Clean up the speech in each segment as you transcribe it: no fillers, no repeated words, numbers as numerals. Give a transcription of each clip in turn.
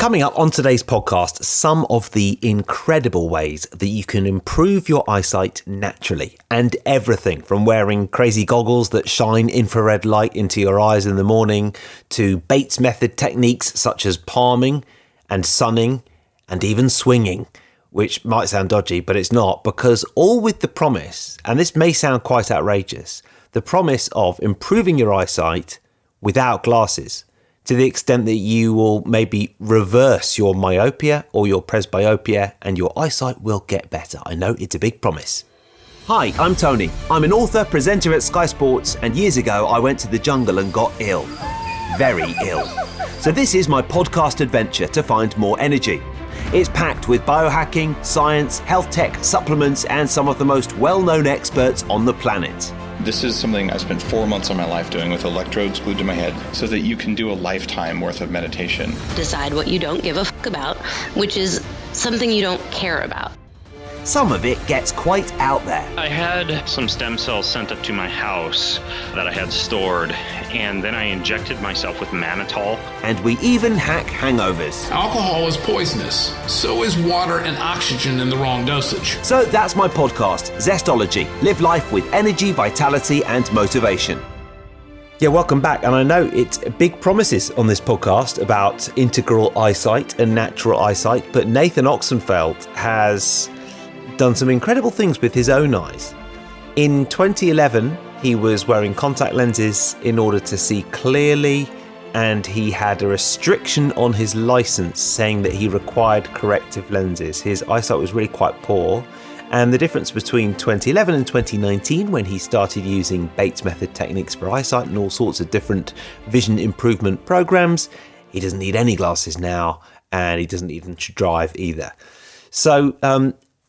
Coming up on today's podcast, some of the incredible ways that you can improve your eyesight naturally, and everything from wearing crazy goggles that shine infrared light into your eyes in the morning to Bates method techniques such as palming and sunning and even swinging, which might sound dodgy, but it's not, because all with the promise, and this may sound quite outrageous, the promise of improving your eyesight without glasses, to the extent that you will maybe reverse your myopia or your presbyopia and your eyesight will get better. I know it's a big promise. Hi, I'm Tony. I'm an author, presenter at Sky Sports, and years ago I went to the jungle and got ill. Very ill. So this is my podcast adventure to find more energy. It's packed with biohacking, science, health tech, supplements, and some of the most well-known experts on the planet. This is something I spent 4 months of my life doing with electrodes glued to my head so that you can do a lifetime worth of meditation. Decide what you don't give a fuck about, which is something you don't care about. Some of it gets quite out there. I had some stem cells sent up to my house that I had stored, and then I injected myself with mannitol. And we even hack hangovers. Alcohol is poisonous. So is water and oxygen in the wrong dosage. So that's my podcast, Zestology. Live life with energy, vitality, and motivation. Yeah, welcome back. And I know it's big promises on this podcast about integral eyesight and natural eyesight, but Nathan Oxenfeld has done some incredible things with his own eyes. In 2011, he was wearing contact lenses in order to see clearly, and he had a restriction on his license saying that he required corrective lenses. His eyesight was really quite poor, and the difference between 2011 and 2019, when he started using Bates method techniques for eyesight and all sorts of different vision improvement programs, he doesn't need any glasses now, and he doesn't even drive either. So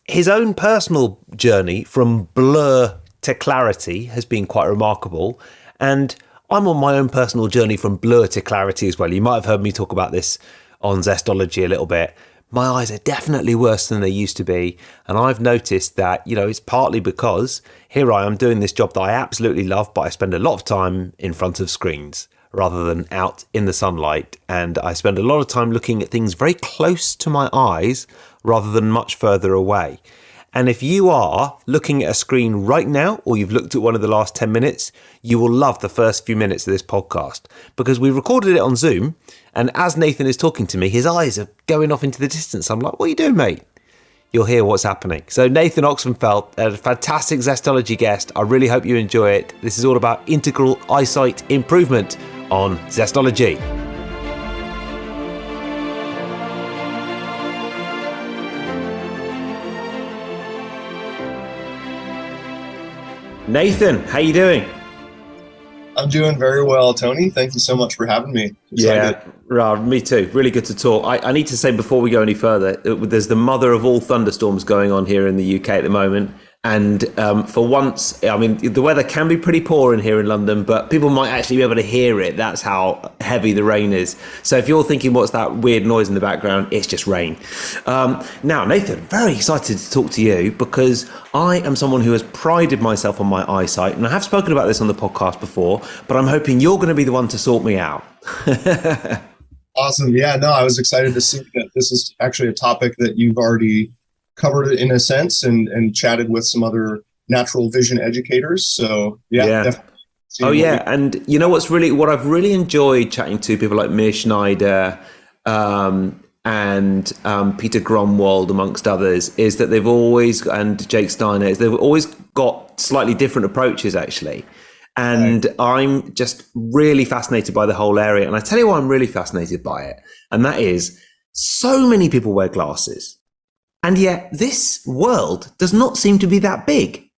his own personal journey from blur to clarity has been quite remarkable. And I'm on my own personal journey from blur to clarity as well. You might have heard me talk about this on Zestology a little bit. My eyes are definitely worse than they used to be. And I've noticed that, it's partly because here I am doing this job that I absolutely love, but I spend a lot of time in front of screens rather than out in the sunlight. And I spend a lot of time looking at things very close to my eyes rather than much further away. And if you are looking at a screen right now, or you've looked at one of the last 10 minutes, you will love the first few minutes of this podcast, because we recorded it on Zoom. And as Nathan is talking to me, his eyes are going off into the distance. I'm like, what are you doing, mate? You'll hear what's happening. So Nathan Oxenfeld, a fantastic Zestology guest. I really hope you enjoy it. This is all about integral eyesight improvement on Zestology. Nathan, how you doing? I'm doing very well, Tony. Thank you so much for having me. Excited. Yeah, me too. Really good to talk. I need to say before we go any further, there's the mother of all thunderstorms going on here in the UK at the moment. And for once, I mean, the weather can be pretty poor in here in London, but people might actually be able to hear it. That's how heavy the rain is. So if you're thinking, what's that weird noise in the background? It's just rain. Now, Nathan, very excited to talk to you because I am someone who has prided myself on my eyesight. And I have spoken about this on the podcast before, but I'm hoping you're going to be the one to sort me out. Awesome. Yeah, no, I was excited to see that this is actually a topic that you've already covered in a sense and chatted with some other natural vision educators. So yeah. Definitely. Oh yeah. And you know what I've really enjoyed chatting to people like Mir Schneider and Peter Gromwald, amongst others, is that they've always, and Jake Steiner, they've always got slightly different approaches actually. And I'm just really fascinated by the whole area. And I tell you why I'm really fascinated by it. And that is so many people wear glasses. And yet this world does not seem to be that big.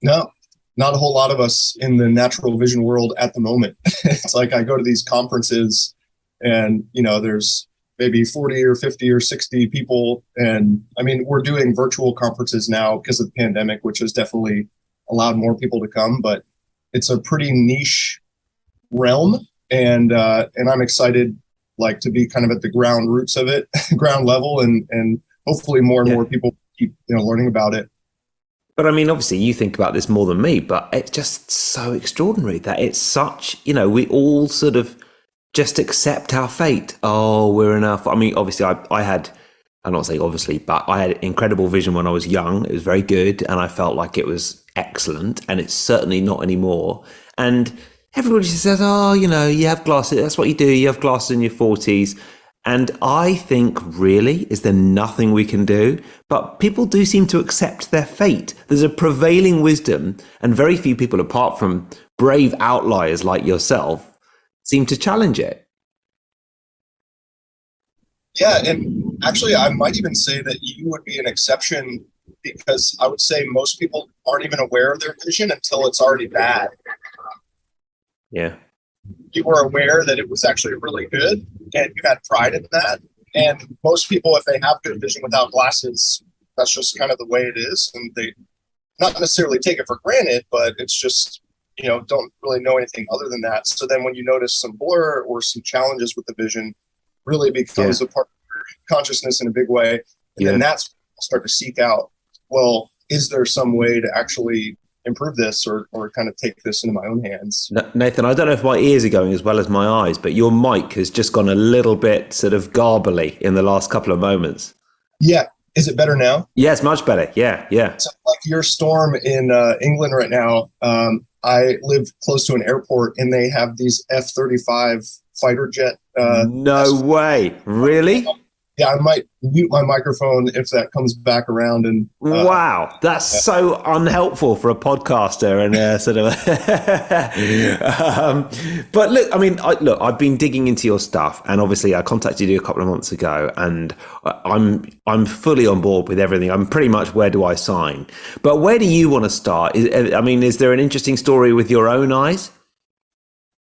No, not a whole lot of us in the natural vision world at the moment. It's like I go to these conferences and, there's maybe 40 or 50 or 60 people. And I mean, we're doing virtual conferences now because of the pandemic, which has definitely allowed more people to come. But it's a pretty niche realm. And I'm excited to be kind of at the ground roots of it, ground level, and hopefully more and more people keep learning about it. But I mean, obviously you think about this more than me, but it's just so extraordinary that it's such, we all sort of just accept our fate. Oh, we're in our, I mean, obviously I had, I'm not saying obviously, but I had incredible vision when I was young. It was very good. And I felt like it was excellent. And it's certainly not anymore. And everybody just says, oh, you know, you have glasses. That's what you do. You have glasses in your 40s. And I think, really, is there nothing we can do? But people do seem to accept their fate. There's a prevailing wisdom, and very few people, apart from brave outliers like yourself, seem to challenge it. Yeah, and actually, I might even say that you would be an exception, because I would say most people aren't even aware of their vision until it's already bad. Yeah. You were aware that it was actually really good, and you had pride in that. And most people, if they have good vision without glasses, that's just kind of the way it is. And they not necessarily take it for granted, but it's just, you know, don't really know anything other than that. So then when you notice some blur or some challenges with the vision, really becomes a part of your consciousness in a big way. And then that's when you start to seek out, well, is there some way to actually improve this or kind of take this into my own hands? Nathan, I don't know if my ears are going as well as my eyes, but your mic has just gone a little bit sort of garbly in the last couple of moments. Yeah. Is it better now? Yes, much better. Yeah. So like your storm in England right now, I live close to an airport, and they have these F-35 fighter jet. No way. Really? Yeah, I might mute my microphone if that comes back around. And wow, that's so unhelpful for a podcaster and sort of. But look, I mean, I've been digging into your stuff, and obviously, I contacted you a couple of months ago, and I'm fully on board with everything. I'm pretty much where do I sign? But where do you want to start? Is there an interesting story with your own eyes?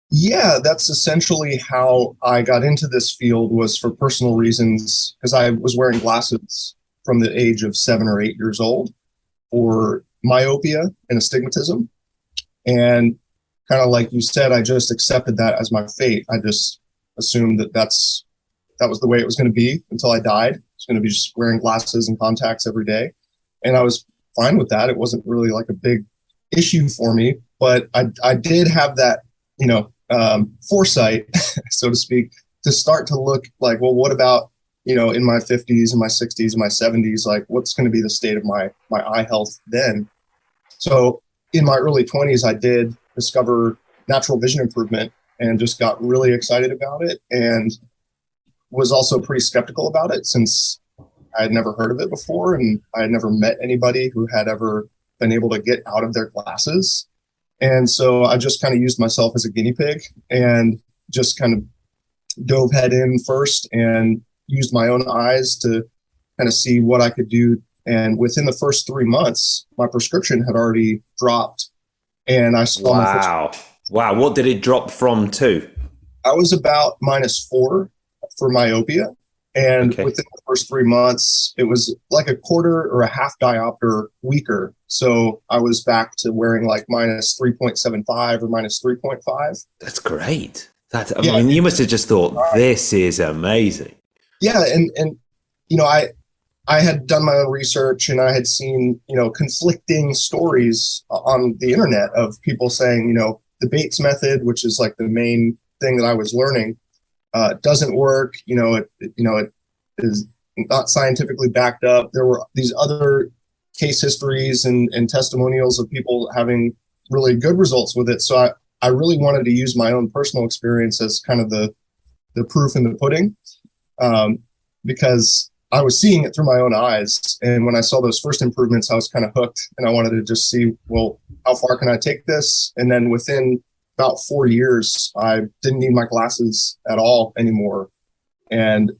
Yeah, that's essentially how I got into this field, was for personal reasons, because I was wearing glasses from the age of 7 or 8 years old for myopia and astigmatism. And kind of like you said, I just accepted that as my fate. I just assumed that that was the way it was going to be until I died. I was going to be just wearing glasses and contacts every day. And I was fine with that. It wasn't really like a big issue for me, but I did have that, you know, foresight, so to speak, to start to look like, well, what about, you know, in my 50s and my 60s and my 70s, like what's going to be the state of my eye health then? So in my early 20s, I did discover natural vision improvement and just got really excited about it, and was also pretty skeptical about it since I had never heard of it before, and I had never met anybody who had ever been able to get out of their glasses. And so I just kind of used myself as a guinea pig and just kind of dove head in first and used my own eyes to kind of see what I could do. And within the first 3 months, my prescription had already dropped. And I saw Wow. What did it drop from to? I was about -4 for myopia. And within the first 3 months, it was like a quarter or a half diopter weaker. So I was back to wearing like -3.75 or -3.5. That's great. I mean, you must have just thought, this is amazing. Yeah. And, you know, I had done my own research, and I had seen, you know, conflicting stories on the internet of people saying, you know, the Bates method, which is like the main thing that I was learning, doesn't work. It is not scientifically backed up. There were these other case histories and testimonials of people having really good results with it. So I really wanted to use my own personal experience as kind of the proof in the pudding, because I was seeing it through my own eyes. And when I saw those first improvements, I was kind of hooked, and I wanted to just see, well, how far can I take this? And then within about 4 years, I didn't need my glasses at all anymore. And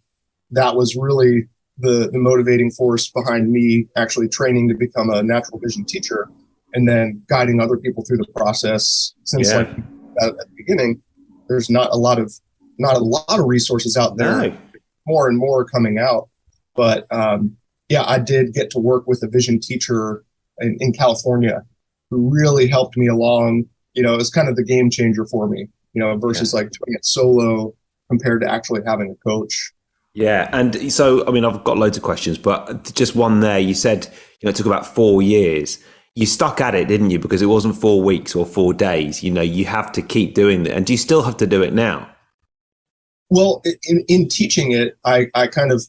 that was really the motivating force behind me actually training to become a natural vision teacher, and then guiding other people through the process. Since like at the beginning, there's not a lot of resources out there. No. More and more coming out. But I did get to work with a vision teacher in California who really helped me along. You know, it was kind of the game changer for me, you know, versus like doing it solo compared to actually having a coach. Yeah. And so, I mean, I've got loads of questions, but just one there. You said, you know, it took about 4 years. You stuck at it, didn't you? Because it wasn't 4 weeks or 4 days. You know, you have to keep doing it. And do you still have to do it now? Well, in teaching it, I kind of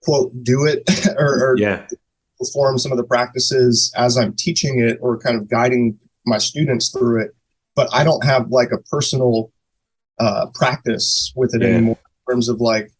quote do it or Yeah. perform some of the practices as I'm teaching it or kind of guiding my students through it. But I don't have like a personal practice with it anymore in terms of like,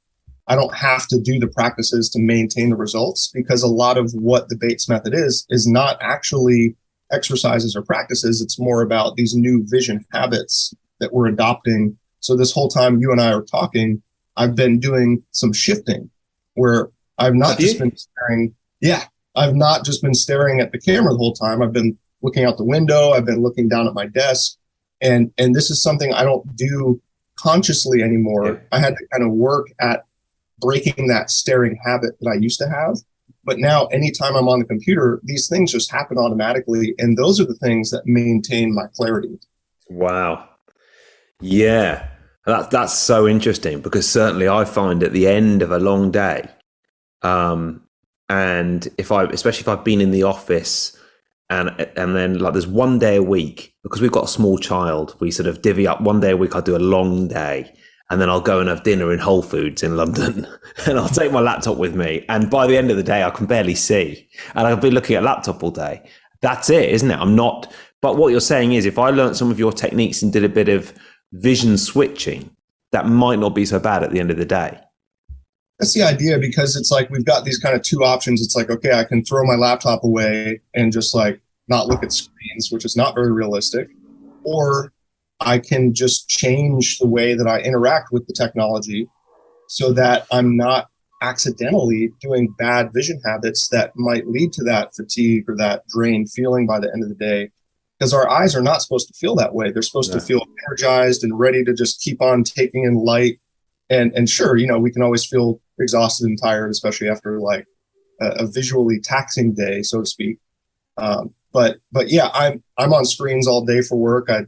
I don't have to do the practices to maintain the results, because a lot of what the Bates method is not actually exercises or practices. It's more about these new vision habits that we're adopting. So this whole time you and I are talking, I've been doing some shifting where I've not just been staring. Yeah, I've not just been staring at the camera the whole time. I've been looking out the window. I've been looking down at my desk. And this is something I don't do consciously anymore. Yeah. I had to kind of work at breaking that staring habit that I used to have. But now anytime I'm on the computer, these things just happen automatically. And those are the things that maintain my clarity. Wow. Yeah. That's so interesting, because certainly I find at the end of a long day, and especially if I've been in the office and then like there's one day a week, because we've got a small child, we sort of divvy up one day a week. I'll do a long day, and then I'll go and have dinner in Whole Foods in London and I'll take my laptop with me. And by the end of the day, I can barely see and I'll be looking at laptop all day. That's it, isn't it? But what you're saying is if I learned some of your techniques and did a bit of vision switching, that might not be so bad at the end of the day. That's the idea, because it's like we've got these kind of two options. It's like, okay, I can throw my laptop away and just like not look at screens, which is not very realistic, or I can just change the way that I interact with the technology so that I'm not accidentally doing bad vision habits that might lead to that fatigue or that drained feeling by the end of the day. Because our eyes are not supposed to feel that way. They're supposed to feel energized and ready to just keep on taking in light. And sure, we can always feel exhausted and tired, especially after like a visually taxing day, so to speak. But yeah, I'm on screens all day for work. I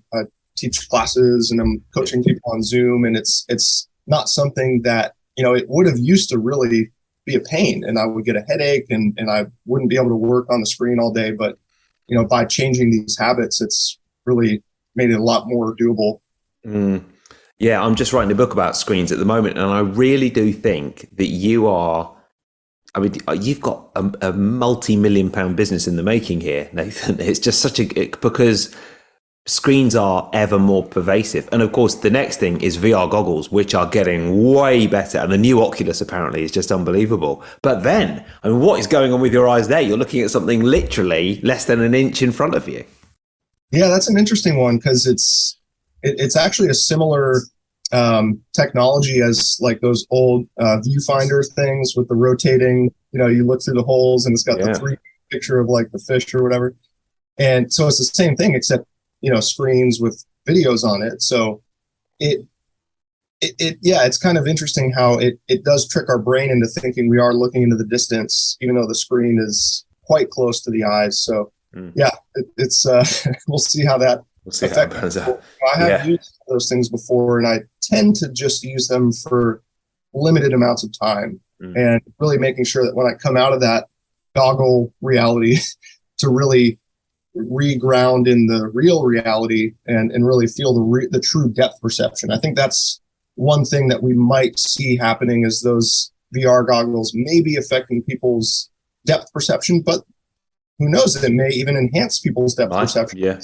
teach classes and I'm coaching people on Zoom, and it's not something that, it would have used to really be a pain, and I would get a headache and I wouldn't be able to work on the screen all day. But by changing these habits, it's really made it a lot more doable. Yeah, I'm just writing a book about screens at the moment, and I really do think that you've got a multi-million pound business in the making here, Nathan. It's just because screens are ever more pervasive. And of course, the next thing is VR goggles, which are getting way better. And the new Oculus apparently is just unbelievable. But then, what is going on with your eyes there? You're looking at something literally less than an inch in front of you. Yeah, that's an interesting one, because it's actually a similar technology as like those old viewfinder things with the rotating, you look through the holes and it's got the 3D picture of like the fish or whatever. And so it's the same thing, except screens with videos on it. So it's kind of interesting how it does trick our brain into thinking we are looking into the distance, even though the screen is quite close to the eyes. So it's we'll see how that turns out. I have used those things before, and I tend to just use them for limited amounts of time, and really making sure that when I come out of that goggle reality to really reground in the real reality and really feel the true depth perception. I think that's one thing that we might see happening, is those VR goggles may be affecting people's depth perception, but who knows, it may even enhance people's depth perception.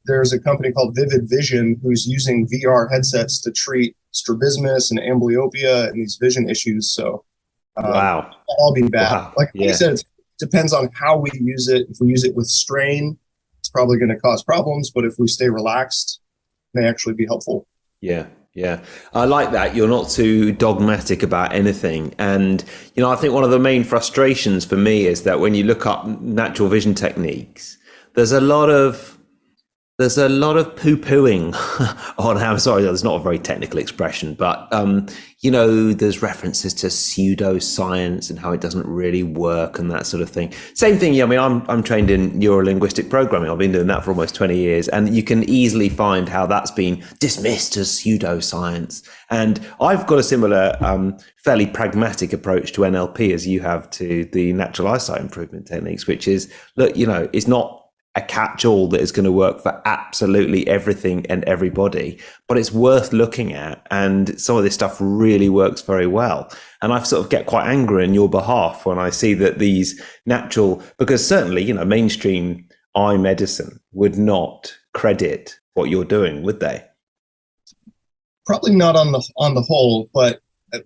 There's a company called Vivid Vision who's using VR headsets to treat strabismus and amblyopia and these vision issues. So wow, all be bad. Wow. Like you said, it depends on how we use it. If we use it with strain, it's probably going to cause problems. But if we stay relaxed, it may actually be helpful. Yeah. I like that. You're not too dogmatic about anything. And, I think one of the main frustrations for me is that when you look up natural vision techniques, there's a lot of poo-pooing on how, sorry, that's not a very technical expression, but, there's references to pseudoscience and how it doesn't really work and that sort of thing. Same thing, I'm trained in neuro-linguistic programming. I've been doing that for almost 20 years, and you can easily find how that's been dismissed as pseudoscience. And I've got a similar, fairly pragmatic approach to NLP as you have to the natural eyesight improvement techniques, which is, look, it's not a catch-all that is going to work for absolutely everything and everybody, but it's worth looking at. And some of this stuff really works very well. And I sort of get quite angry on your behalf when I see that these natural, because certainly, you know, mainstream eye medicine would not credit what you're doing, would they? Probably not on the whole, but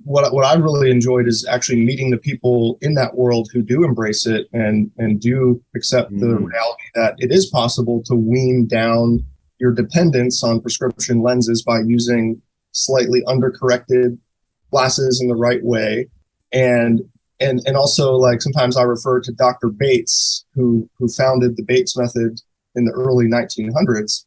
what I really enjoyed is actually meeting the people in that world who do embrace it and do accept the reality that it is possible to wean down your dependence on prescription lenses by using slightly undercorrected glasses in the right way. And also, like, sometimes I refer to Dr. Bates, who founded the Bates method in the early 1900s,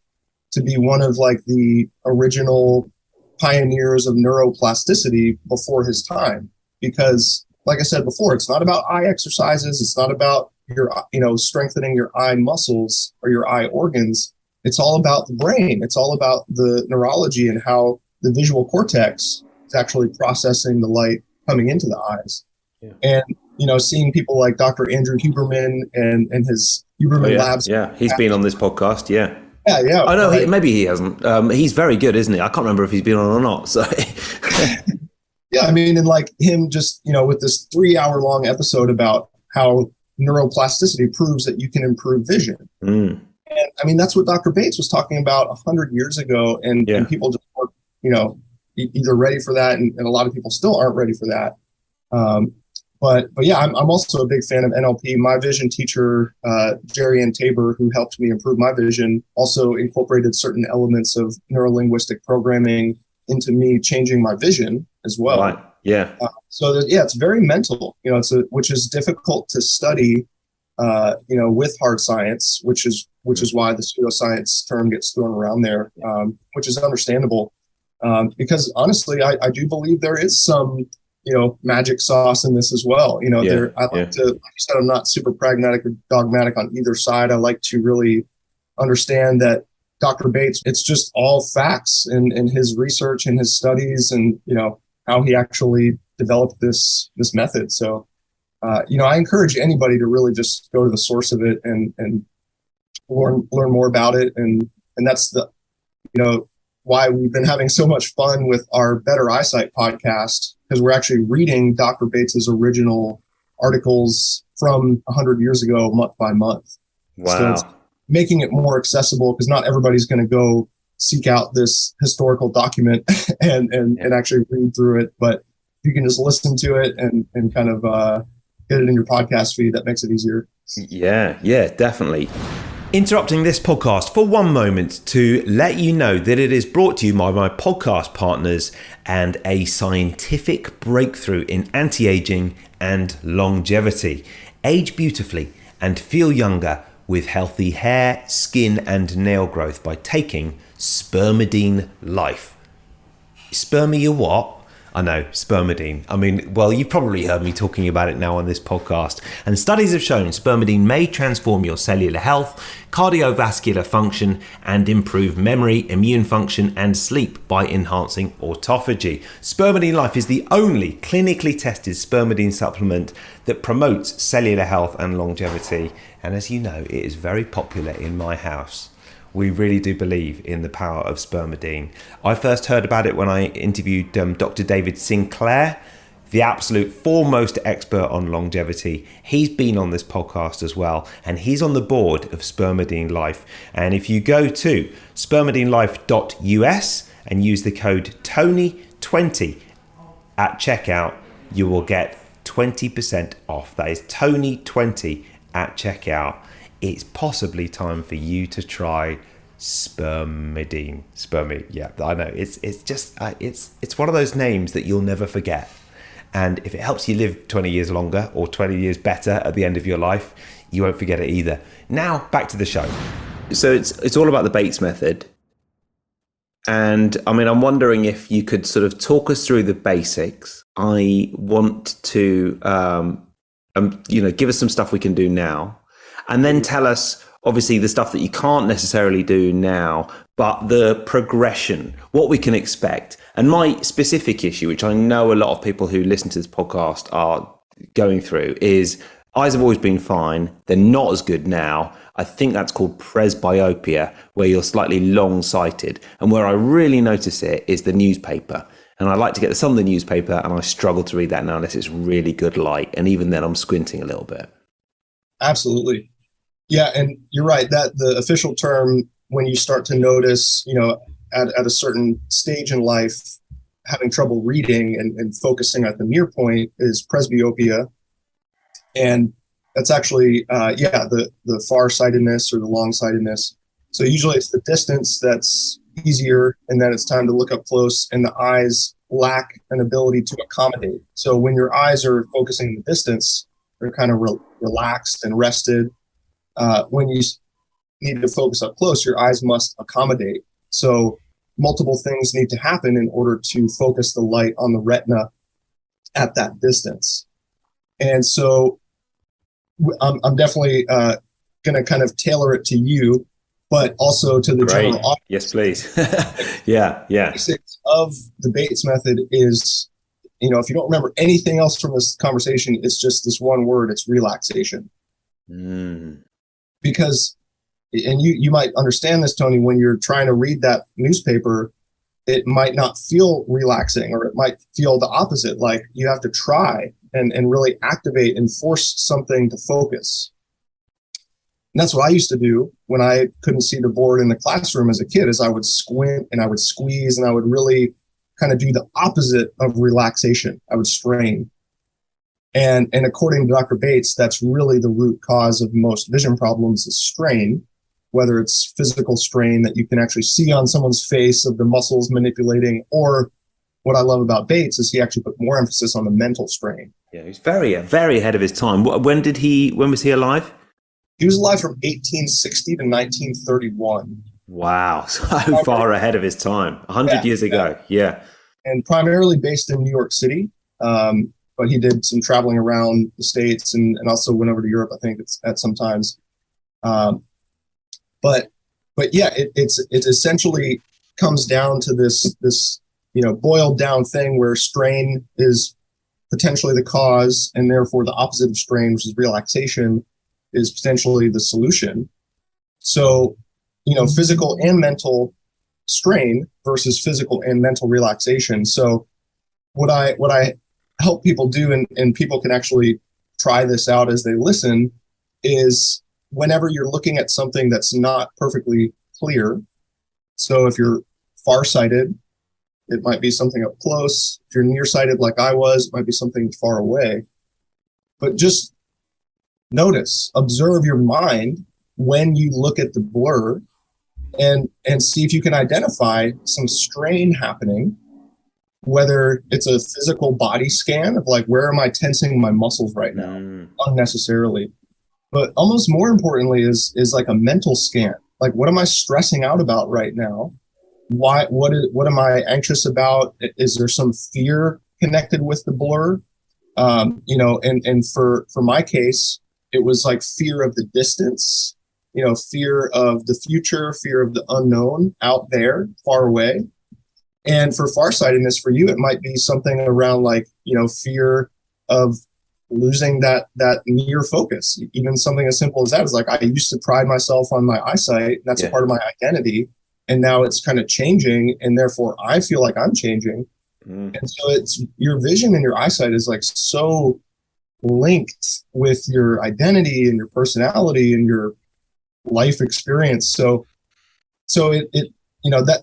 to be one of like the original pioneers of neuroplasticity before his time. Because, like I said before, it's not about eye exercises. It's not about your, strengthening your eye muscles or your eye organs. It's all about the brain. It's all about the neurology and how the visual cortex is actually processing the light coming into the eyes. Yeah. And, seeing people like Dr. Andrew Huberman and his Huberman Labs. Yeah, he's been on this podcast. Yeah. Yeah. I know. Maybe he hasn't. He's very good, isn't he? I can't remember if he's been on or not. So. Yeah, I mean, and like him just, with this 3-hour-long episode about how neuroplasticity proves that you can improve vision. And I mean, that's what Dr. Bates was talking about 100 years ago. And people just weren't, either ready for that. And a lot of people still aren't ready for that. But yeah, I'm also a big fan of NLP. My vision teacher, Jerry Ann Tabor, who helped me improve my vision, also incorporated certain elements of neurolinguistic programming into me changing my vision as well. Right. Yeah. It's very mental, which is difficult to study, with hard science, which is why the pseudoscience term gets thrown around there, which is understandable. Because honestly, I do believe there is some, magic sauce in this as well. I like to, like you said, I'm not super pragmatic or dogmatic on either side. I like to really understand that Dr. Bates, it's just all facts and his research and his studies and, how he actually developed this method. So, I encourage anybody to really just go to the source of it and learn more about it. And that's the, why we've been having so much fun with our Better Eyesight podcast, because we're actually reading Dr. Bates's original articles from 100 years ago, month by month. Wow. So it's making it more accessible, because not everybody's going to go seek out this historical document and actually read through it. But you can just listen to it and kind of get it in your podcast feed. That makes it easier. Yeah, definitely. Interrupting this podcast for one moment to let you know that it is brought to you by my podcast partners and a scientific breakthrough in anti-aging and longevity. Age beautifully and feel younger with healthy hair, skin and nail growth by taking spermidineLIFE. Spermi your what? I know, spermidine. I mean, well, you've probably heard me talking about it now on this podcast. And studies have shown spermidine may transform your cellular health, cardiovascular function, and improve memory, immune function, and sleep by enhancing autophagy. spermidineLIFE is the only clinically tested spermidine supplement that promotes cellular health and longevity. And as you know, it is very popular in my house. We really do believe in the power of spermidine. I first heard about it when I interviewed Dr. David Sinclair, the absolute foremost expert on longevity. He's been on this podcast as well, and he's on the board of spermidineLIFE. And if you go to spermidinelife.us and use the code TONY20 at checkout, you will get 20% off. That is TONY20 at checkout. It's possibly time for you to try spermidine. Yeah, I know. It's just it's one of those names that you'll never forget. And if it helps you live 20 years longer or 20 years better at the end of your life, you won't forget it either. Now back to the show. So it's all about the Bates method. And I mean, I'm wondering if you could sort of talk us through the basics. I want to give us some stuff we can do now. And then tell us, obviously, the stuff that you can't necessarily do now, but the progression, what we can expect. And my specific issue, which I know a lot of people who listen to this podcast are going through, is Eyes have always been fine. They're not as good now. I think that's called presbyopia, where you're slightly long-sighted. And where I really notice it is the newspaper. And I like to get some of the newspaper, and I struggle to read that now unless it's really good light. And even then, I'm squinting a little bit. Absolutely. Yeah, and you're right that the official term, when you start to notice, at a certain stage in life, having trouble reading and focusing at the near point is presbyopia. And that's actually, the farsightedness or the long-sightedness. So usually it's the distance that's easier, and then it's time to look up close, and the eyes lack an ability to accommodate. So when your eyes are focusing the distance, they're kind of relaxed and rested. When you need to focus up close, your eyes must accommodate. So multiple things need to happen in order to focus the light on the retina at that distance. And so I'm definitely going to kind of tailor it to you, but also to the general audience. Yes, please. Yeah. The basics of the Bates method is, if you don't remember anything else from this conversation, it's just this one word, it's relaxation. Because, and you might understand this, Tony, when you're trying to read that newspaper, it might not feel relaxing, or it might feel the opposite. Like you have to try and really activate and force something to focus. And that's what I used to do when I couldn't see the board in the classroom as a kid, is I would squint and I would squeeze and I would really kind of do the opposite of relaxation. I would strain. And according to Dr. Bates, that's really the root cause of most vision problems is strain, whether it's physical strain that you can actually see on someone's face of the muscles manipulating, or what I love about Bates is he actually put more emphasis on the mental strain. Yeah, he's very ahead of his time. When was he alive? He was alive from 1860 to 1931. Wow, so far ahead of his time, 100 years ago. Yeah. And primarily based in New York City. But he did some traveling around the States and also went over to Europe, I think, at some times. But yeah, it's essentially comes down to this boiled down thing where strain is potentially the cause, and therefore the opposite of strain, which is relaxation, is potentially the solution. So, physical and mental strain versus physical and mental relaxation. So what I help people do, and people can actually try this out as they listen, is whenever you're looking at something that's not perfectly clear. So if you're farsighted, it might be something up close. If you're nearsighted like I was, it might be something far away. But just notice, observe your mind when you look at the blur, and see if you can identify some strain happening, whether it's a physical body scan of like, where am I tensing my muscles right now unnecessarily? But almost more importantly is like a mental scan. Like, what am I stressing out about right now? What am I anxious about? Is there some fear connected with the blur? And for my case, it was like fear of the distance, fear of the future, fear of the unknown out there, far away. And for farsightedness, for you, it might be something around like, fear of losing that near focus. Even something as simple as that is like, I used to pride myself on my eyesight. That's a part of my identity. And now it's kind of changing. And therefore I feel like I'm changing. And so it's your vision and your eyesight is like so linked with your identity and your personality and your life experience. So it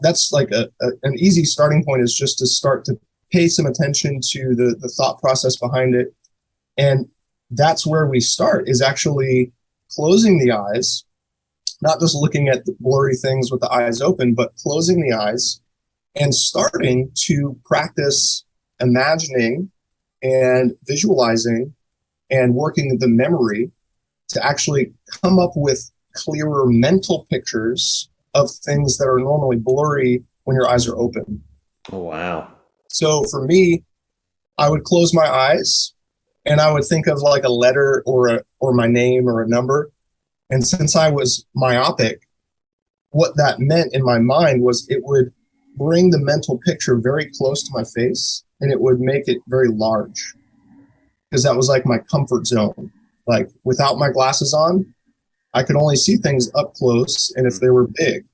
that's like an easy starting point, is just to start to pay some attention to the thought process behind it. And that's where we start, is actually closing the eyes, not just looking at the blurry things with the eyes open, but closing the eyes and starting to practice imagining and visualizing and working the memory to actually come up with clearer mental pictures of things that are normally blurry when your eyes are open. Oh, wow. So for me, I would close my eyes and I would think of like a letter or my name or a number. And since I was myopic, what that meant in my mind was it would bring the mental picture very close to my face, and it would make it very large, because that was like my comfort zone. Like without my glasses on, I could only see things up close and if they were big.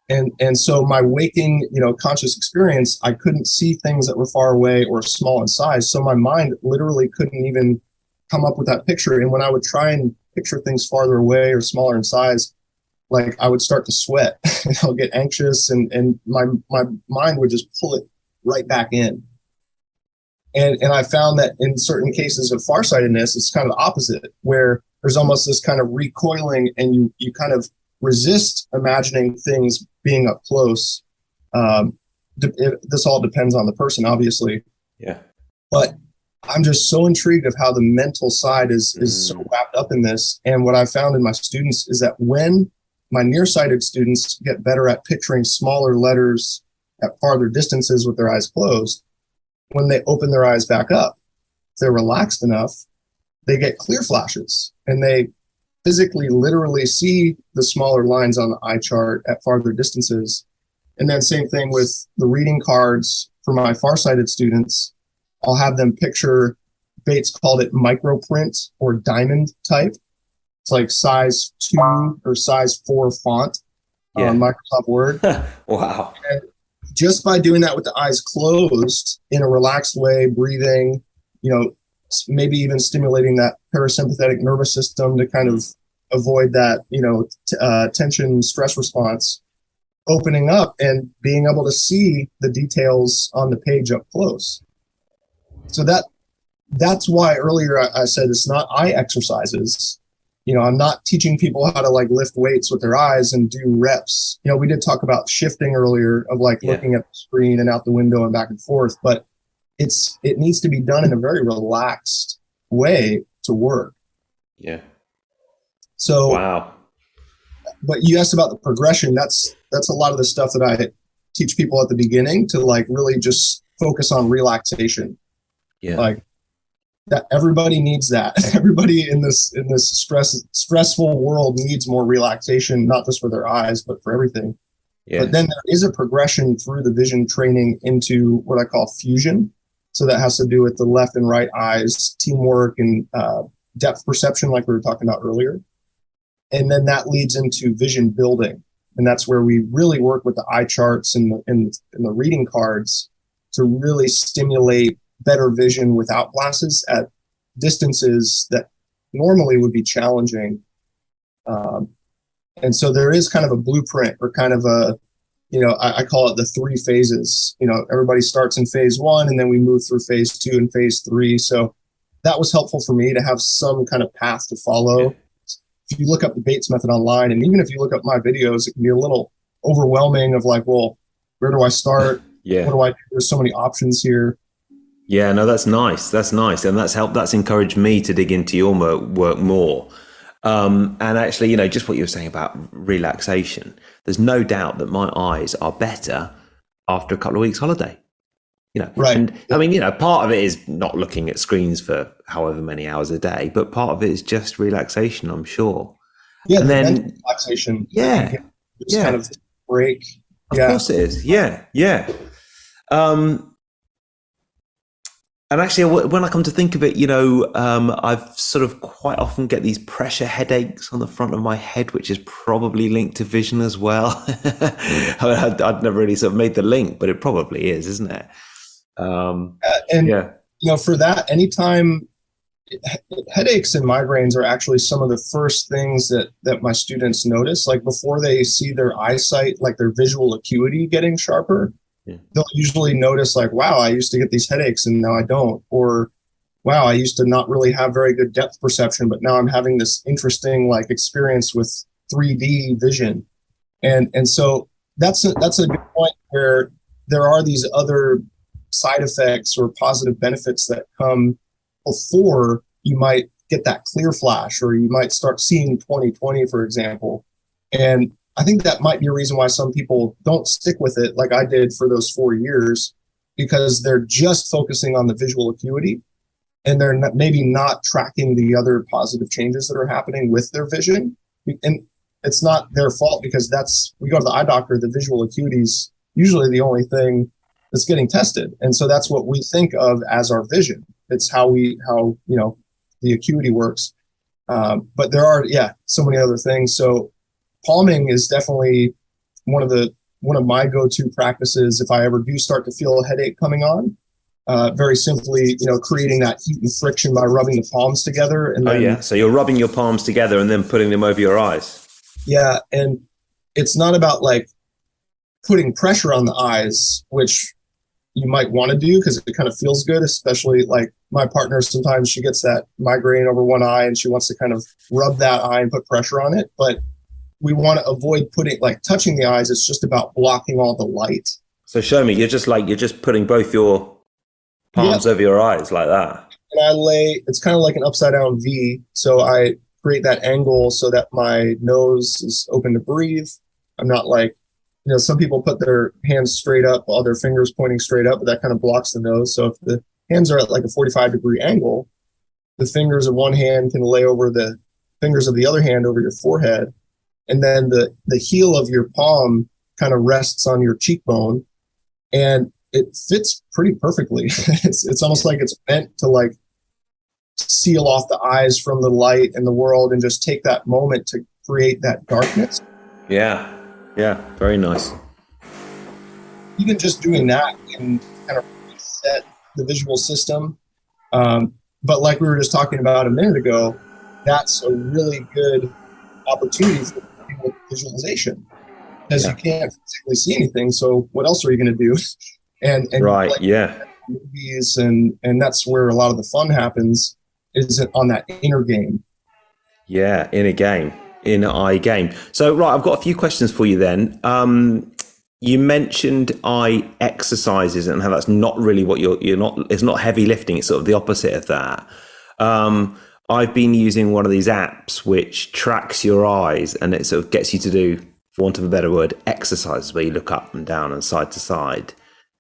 And so my waking, conscious experience, I couldn't see things that were far away or small in size. So my mind literally couldn't even come up with that picture. And when I would try and picture things farther away or smaller in size, like I would start to sweat and I'll get anxious and my mind would just pull it right back in. And I found that in certain cases of farsightedness, it's kind of the opposite, where there's almost this kind of recoiling and you kind of resist imagining things being up close. This all depends on the person, obviously. Yeah. But I'm just so intrigued of how the mental side is so wrapped up in this. And what I found in my students is that when my nearsighted students get better at picturing smaller letters at farther distances with their eyes closed, when they open their eyes back up, if they're relaxed enough, they get clear flashes and they physically, literally see the smaller lines on the eye chart at farther distances. And then same thing with the reading cards for my farsighted students. I'll have them picture, Bates called it microprint or diamond type. It's like size 2 or size 4 font on Microsoft Word. Wow. And just by doing that with the eyes closed in a relaxed way, breathing, maybe even stimulating that parasympathetic nervous system to kind of avoid that, tension stress response, opening up and being able to see the details on the page up close. So that's why earlier I said it's not eye exercises. I'm not teaching people how to like lift weights with their eyes and do reps. We did talk about shifting earlier of like looking at the screen and out the window and back and forth, but it needs to be done in a very relaxed way to work. Yeah. So, wow. But you asked about the progression. That's a lot of the stuff that I teach people at the beginning to like really just focus on relaxation. Yeah. Like that everybody needs that. Everybody in this stressful world needs more relaxation, not just for their eyes, but for everything. Yeah. But then there is a progression through the vision training into what I call fusion. So that has to do with the left and right eyes, teamwork, and depth perception, like we were talking about earlier. And then that leads into vision building. And that's where we really work with the eye charts and the reading cards to really stimulate better vision without glasses at distances that normally would be challenging. And so there is kind of a blueprint or kind of a, I call it the 3 phases. Everybody starts in phase 1 and then we move through phase 2 and phase 3. So that was helpful for me to have some kind of path to follow. Yeah. If you look up the Bates method online, and even if you look up my videos, it can be a little overwhelming of like, well, where do I start? Yeah. What do I do? There's so many options here. Yeah, no, that's nice. That's nice. And that's encouraged me to dig into your work more. And actually, just what you were saying about relaxation, there's no doubt that my eyes are better after a couple of weeks holiday. Right. And I mean, part of it is not looking at screens for however many hours a day, but part of it is just relaxation, I'm sure. Yeah. And then relaxation. Yeah. Just kind of break. Of course it is. Yeah. Yeah. And actually, when I come to think of it, I've sort of quite often get these pressure headaches on the front of my head, which is probably linked to vision as well. I'd never really sort of made the link, but it probably is, isn't it? For that, anytime headaches and migraines are actually some of the first things that my students notice, like before they see their eyesight, like their visual acuity getting sharper. Yeah. They'll usually notice like, wow, I used to get these headaches and now I don't. Or, wow, I used to not really have very good depth perception, but now I'm having this interesting like experience with 3D vision. And so that's a good point where there are these other side effects or positive benefits that come before you might get that clear flash, or you might start seeing 20/20, for example. And I think that might be a reason why some people don't stick with it like I did for those 4 years, because they're just focusing on the visual acuity and they're maybe not tracking the other positive changes that are happening with their vision. And it's not their fault, because we go to the eye doctor, the visual acuity is usually the only thing that's getting tested. And so that's what we think of as our vision. It's how the the acuity works. But there are, so many other things. So palming is definitely one of my go-to practices if I ever do start to feel a headache coming on. Very simply, creating that heat and friction by rubbing the palms together. And then, So you're rubbing your palms together and then putting them over your eyes. Yeah. And it's not about like putting pressure on the eyes, which you might want to do because it kind of feels good, especially like my partner, sometimes she gets that migraine over one eye and she wants to kind of rub that eye and put pressure on it. But we want to avoid touching the eyes. It's just about blocking all the light. So show me, you're just putting both your palms over your eyes like that. And it's kind of like an upside down V. So I create that angle so that my nose is open to breathe. I'm not like, some people put their hands straight up while their fingers pointing straight up, but that kind of blocks the nose. So if the hands are at like a 45-degree angle, the fingers of one hand can lay over the fingers of the other hand over your forehead. And then the heel of your palm kind of rests on your cheekbone, and it fits pretty perfectly. It's almost like it's meant to like seal off the eyes from the light and the world and just take that moment to create that darkness. Yeah. Yeah. Very nice. Even just doing that can kind of reset the visual system. But like we were just talking about a minute ago, that's a really good opportunity for people with visualization because you can't physically see anything. So what else are you going to do? And right. Movies and that's where a lot of the fun happens is on that inner game. Yeah. Inner eye game. So, right. I've got a few questions for you then. You mentioned eye exercises and how that's not really what you're not, it's not heavy lifting. It's sort of the opposite of that. I've been using one of these apps which tracks your eyes and it sort of gets you to do, for want of a better word, exercises where you look up and down and side to side.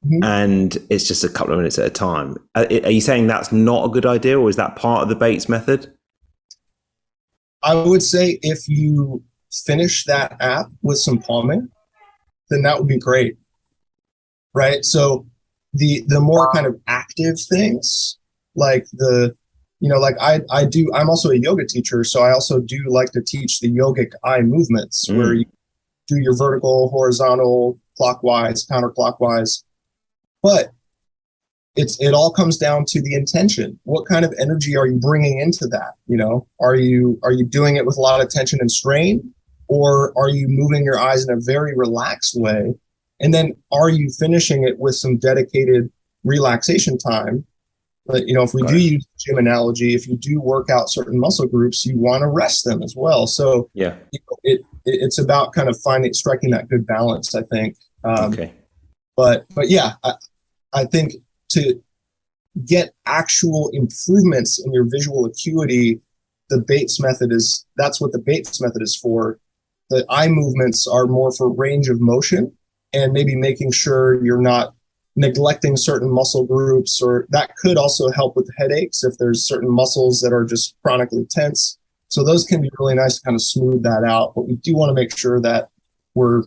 Mm-hmm. And it's just a couple of minutes at a time. Are you saying that's not a good idea, or is that part of the Bates method? I would say if you finish that app with some palming, then that would be great. Right. So the more kind of active things like I'm also a yoga teacher. So I also do like to teach the yogic eye movements where you do your vertical, horizontal, clockwise, counterclockwise. But it all comes down to the intention. What kind of energy are you bringing into that? Are you doing it with a lot of tension and strain, or are you moving your eyes in a very relaxed way? And then are you finishing it with some dedicated relaxation time? But, if we do use the gym analogy, if you do work out certain muscle groups, you want to rest them as well. So it's about kind of striking that good balance, I think. But yeah, I think to get actual improvements in your visual acuity, that's what the Bates method is for. The eye movements are more for range of motion and maybe making sure you're not neglecting certain muscle groups, or that could also help with headaches if there's certain muscles that are just chronically tense. So those can be really nice to kind of smooth that out. But we do want to make sure that we're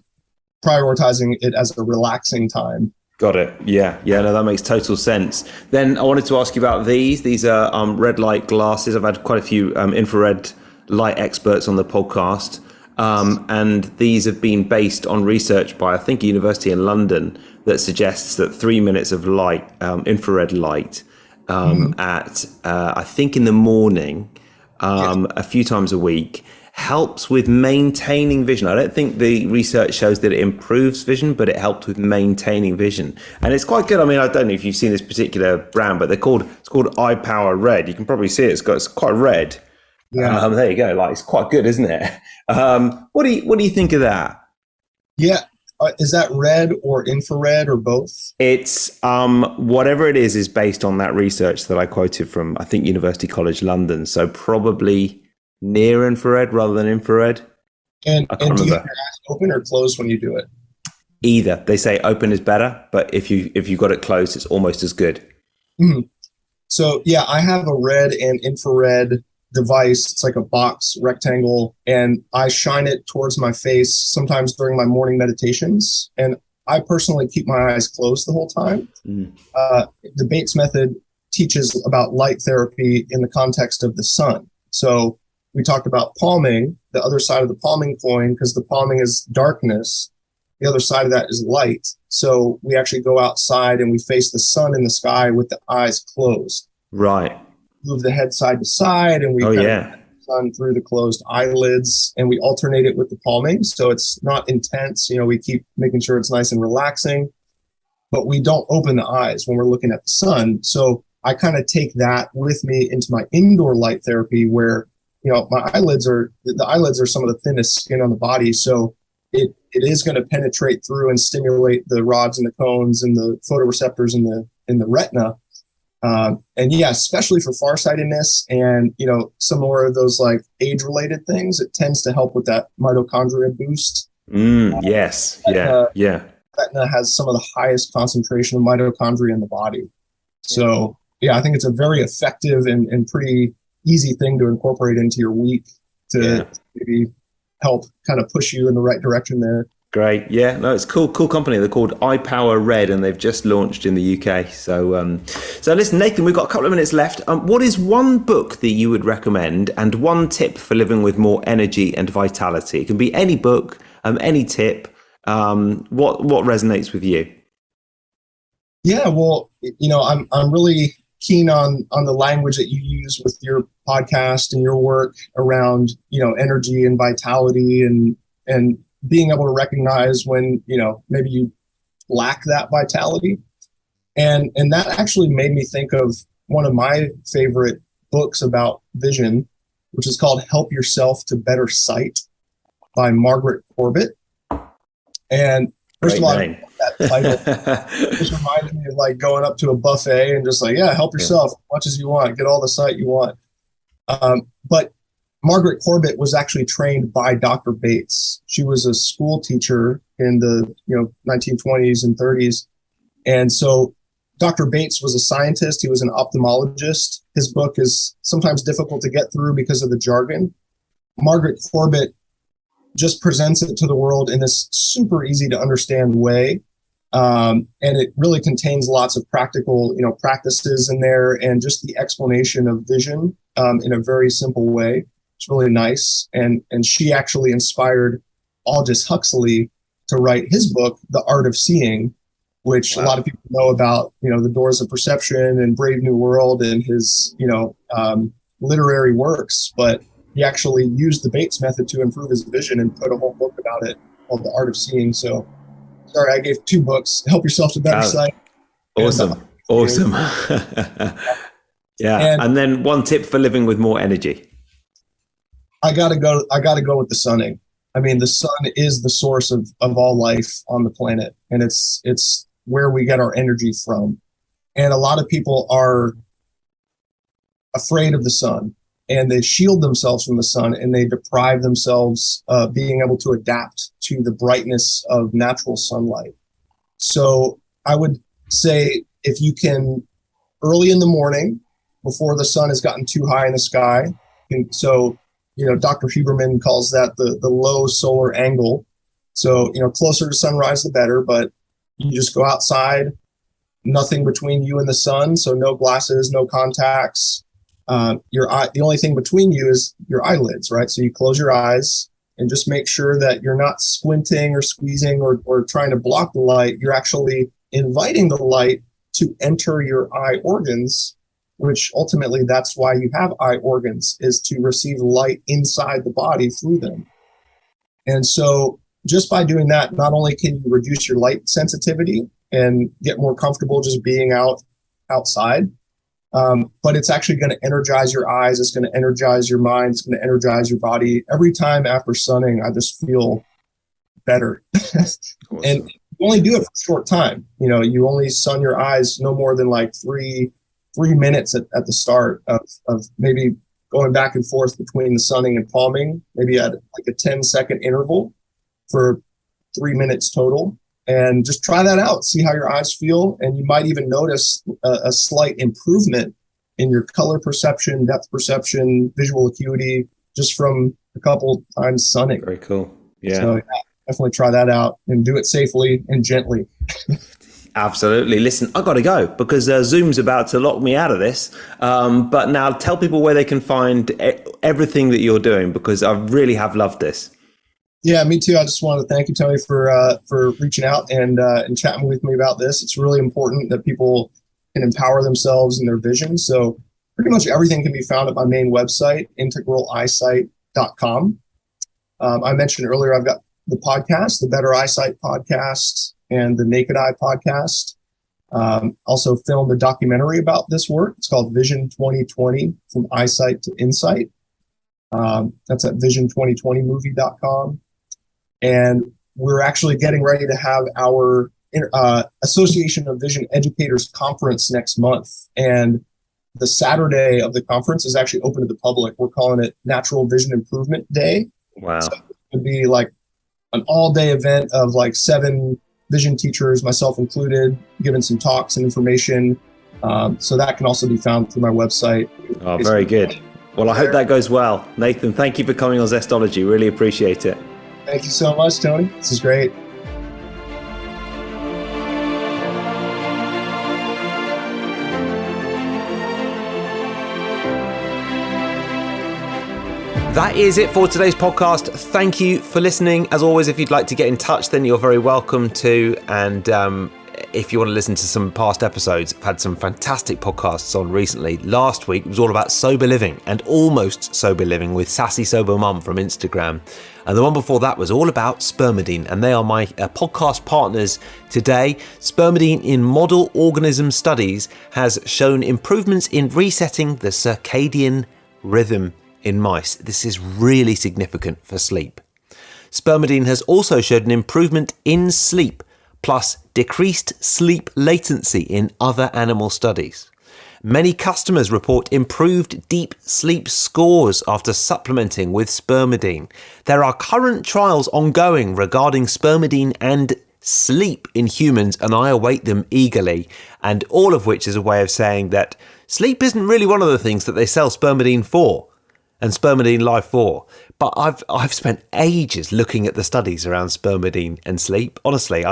prioritizing it as a relaxing time. Got it. Yeah. No, that makes total sense. Then I wanted to ask you about these. These are red light glasses. I've had quite a few infrared light experts on the podcast. And these have been based on research by, I think, a university in London that suggests that 3 minutes of light, infrared light, at, I think in the morning, a few times a week, helps with maintaining vision. I don't think the research shows that it improves vision, but it helps with maintaining vision. And it's quite good. I mean, I don't know if you've seen this particular brand, but it's called Eye Power Red. You can probably see it's quite red. Yeah. There you go. Like, it's quite good, isn't it? What do you think of that? Yeah. Is that red or infrared or both? It's whatever it is based on that research that I quoted from, I think, University College London. So probably near infrared rather than infrared. And do you have your eyes open or closed when you do it? Either. They say open is better, but if you've got it closed, it's almost as good. Mm-hmm. So yeah, I have a red and infrared device. It's like a box rectangle, and I shine it towards my face sometimes during my morning meditations. And I personally keep my eyes closed the whole time. The Bates method teaches about light therapy in the context of the sun. So we talked about palming, the other side of the palming coin, because the palming is darkness. The other side of that is light. So we actually go outside and we face the sun in the sky with the eyes closed. Right. Move the head side to side, and we sun through the closed eyelids, and we alternate it with the palming. So it's not intense. We keep making sure it's nice and relaxing, but we don't open the eyes when we're looking at the sun. So I kind of take that with me into my indoor light therapy where, my eyelids are some of the thinnest skin on the body. So it is going to penetrate through and stimulate the rods and the cones and the photoreceptors in the retina. And yeah, especially for farsightedness and, some more of those like age-related things, it tends to help with that mitochondria boost. Yes. Yeah. Retina has some of the highest concentration of mitochondria in the body. So yeah, I think it's a very effective and pretty easy thing to incorporate into your week to maybe help kind of push you in the right direction there. Great. Yeah, no, it's cool company. They're called iPower Red, and they've just launched in the UK. So listen, Nathan, we've got a couple of minutes left. What is one book that you would recommend and one tip for living with more energy and vitality? It can be any book, any tip. What resonates with you? Yeah, well, I'm really keen on the language that you use with your podcast and your work around, energy and vitality and being able to recognize when, maybe you lack that vitality. And that actually made me think of one of my favorite books about vision, which is called Help Yourself to Better Sight by Margaret Corbett. And first of all, that title just reminded me of like going up to a buffet and just like, help yourself as much as you want, get all the sight you want. But Margaret Corbett was actually trained by Dr. Bates. She was a school teacher in the 1920s and 30s. And so Dr. Bates was a scientist. He was an ophthalmologist. His book is sometimes difficult to get through because of the jargon. Margaret Corbett just presents it to the world in this super easy to understand way. And it really contains lots of practical, practices in there and just the explanation of vision in a very simple way. It's really nice. And she actually inspired Aldous Huxley to write his book, The Art of Seeing, which a lot of people know about, The Doors of Perception and Brave New World and his, literary works. But he actually used the Bates method to improve his vision and put a whole book about it called The Art of Seeing. So, sorry, I gave 2 books. Help Yourself to Better Sight. Awesome. Yeah. And then one tip for living with more energy. I gotta go with the sunning. I mean, the sun is the source of all life on the planet, and it's where we get our energy from. And a lot of people are afraid of the sun, and they shield themselves from the sun, and they deprive themselves of being able to adapt to the brightness of natural sunlight. So I would say if you can, early in the morning, before the sun has gotten too high in the sky, and so Dr. Huberman calls that the low solar angle. So, closer to sunrise, the better, but you just go outside, nothing between you and the sun. So no glasses, no contacts. The only thing between you is your eyelids, right? So you close your eyes and just make sure that you're not squinting or squeezing or trying to block the light. You're actually inviting the light to enter your eye organs, which ultimately that's why you have eye organs, is to receive light inside the body through them. And so just by doing that, not only can you reduce your light sensitivity and get more comfortable just being outside, but it's actually going to energize your eyes. It's going to energize your mind. It's going to energize your body. Every time after sunning, I just feel better. Awesome. And you only do it for a short time. You only sun your eyes no more than like 3 minutes at the start of maybe going back and forth between the sunning and palming, maybe at like a 10-second interval for 3 minutes total. And just try that out, see how your eyes feel. And you might even notice a slight improvement in your color perception, depth perception, visual acuity, just from a couple times sunning. Very cool. Yeah. So definitely try that out and do it safely and gently. Absolutely. Listen, I got to go because Zoom's about to lock me out of this. But now tell people where they can find everything that you're doing, because I really have loved this. Yeah, me too. I just want to thank you, Tony, for reaching out and chatting with me about this. It's really important that people can empower themselves in their vision. So pretty much everything can be found at my main website, integraleyesight.com. I mentioned earlier, I've got the podcast, the Better Eyesight podcast, and the Naked Eye podcast. Also filmed a documentary about this work. It's called Vision 2020, From Eyesight to Insight. That's at vision2020movie.com. And we're actually getting ready to have our Association of Vision Educators conference next month. And the Saturday of the conference is actually open to the public. We're calling it Natural Vision Improvement Day. Wow. So it would be like an all-day event of like 7 vision teachers, myself included, giving some talks and information. So that can also be found through my website. Oh, very good. Well, I hope that goes well. Nathan, thank you for coming on Zestology. Really appreciate it. Thank you so much, Tony. This is great. That is it for today's podcast. Thank you for listening. As always, if you'd like to get in touch, then you're very welcome to. And if you want to listen to some past episodes, I've had some fantastic podcasts on recently. Last week was all about sober living and almost sober living with Sassy Sober Mum from Instagram. And the one before that was all about spermidine. And they are my podcast partners today. Spermidine in model organism studies has shown improvements in resetting the circadian rhythm in mice. This is really significant for sleep. Spermidine has also showed an improvement in sleep, plus decreased sleep latency in other animal studies. Many customers report improved deep sleep scores after supplementing with spermidine. There are current trials ongoing regarding spermidine and sleep in humans, and I await them eagerly, and all of which is a way of saying that sleep isn't really one of the things that they sell spermidine for and spermidineLIFE for. But I've spent ages looking at the studies around spermidine and sleep. Honestly,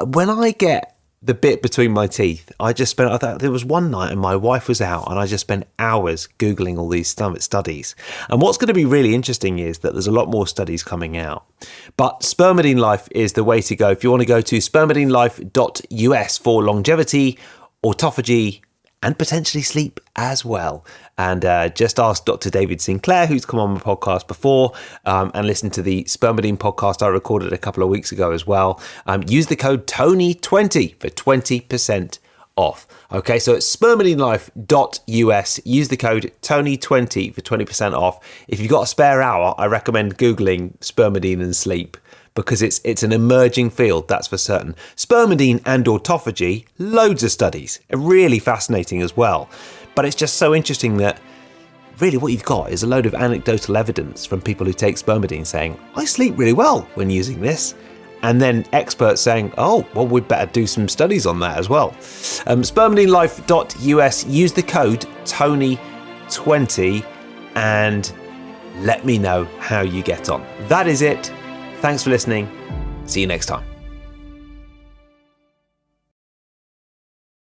when I get the bit between my teeth, I thought there was one night and my wife was out and I just spent hours Googling all these studies. And what's going to be really interesting is that there's a lot more studies coming out. But spermidineLIFE is the way to go. If you want to go to spermidineLIFE.us for longevity, autophagy, and potentially sleep as well. And just ask Dr. David Sinclair, who's come on my podcast before, and listen to the Spermidine podcast I recorded a couple of weeks ago as well. Use the code TONY20 for 20% off. Okay, so it's spermidineLIFE.us. Use the code TONY20 for 20% off. If you've got a spare hour, I recommend Googling spermidine and sleep, because it's an emerging field, that's for certain. Spermidine and autophagy, loads of studies, really fascinating as well. But it's just so interesting that really what you've got is a load of anecdotal evidence from people who take spermidine saying, I sleep really well when using this. And then experts saying, oh, well, we'd better do some studies on that as well. SpermidineLIFE.us, use the code TONY20 and let me know how you get on. That is it. Thanks for listening. See you next time.